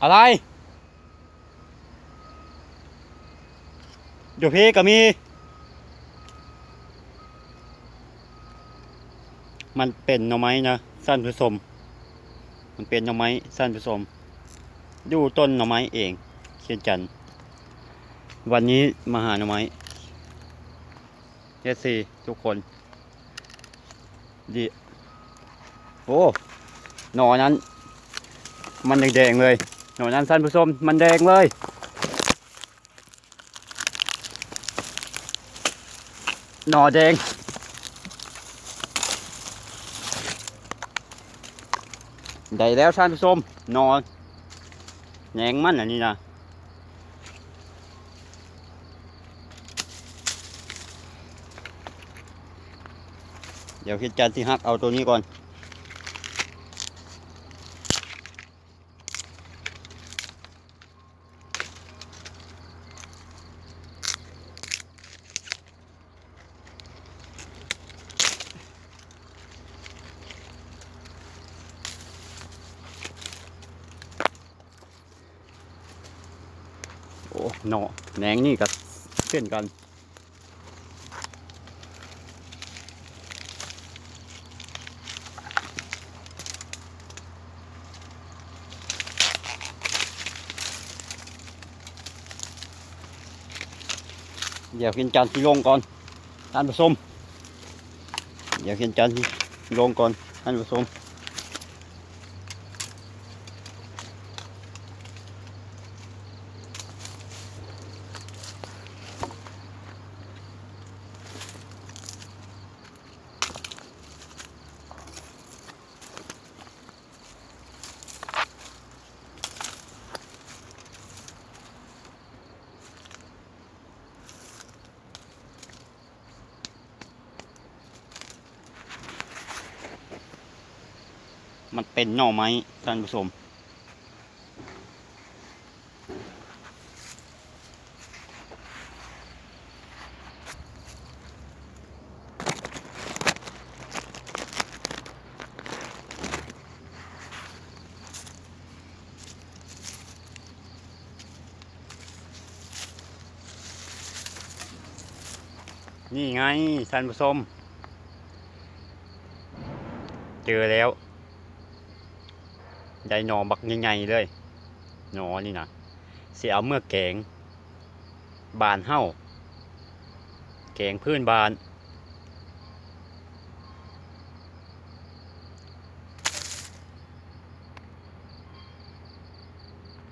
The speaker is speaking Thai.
อะไรเดี๋ยวพี่ก็มีมันเป็นหน่อไม้นะสั้นผสมมันเป็นหน่อไม้สั้นผสมอยู่ต้นหน่อไม้เองเชียนจันทร์วันนี้มาหาหน่อไม้เอซีทุกคนดีโอ้หน่อนั้นมันแดงๆเลยหน่อนั้นสั้นผสมมันแดงเลยหน่อแดงได้แล้วท่านผู้ชมหน่อแหนงมันอันนี้นะเดี๋ยวคิดจันที่หักเอาตัวนี้ก่อนโอ้หน่อแหนงนี่กับเส้นกันเดี๋ยวคิดจันที่ลงก่อนท่านผู้ชมเดี๋ยวคิดจันที่ลงก่อนท่านผู้ชมมันเป็นหน่อไม้ท่านผู้ชมนี่ไงท่านผู้ชมเจอแล้วได้หน่อบักใหญ่ๆเลยหน่อนี่นะเสียเอาเมื่อแกงบานเฮ้าแกงพื้นบาน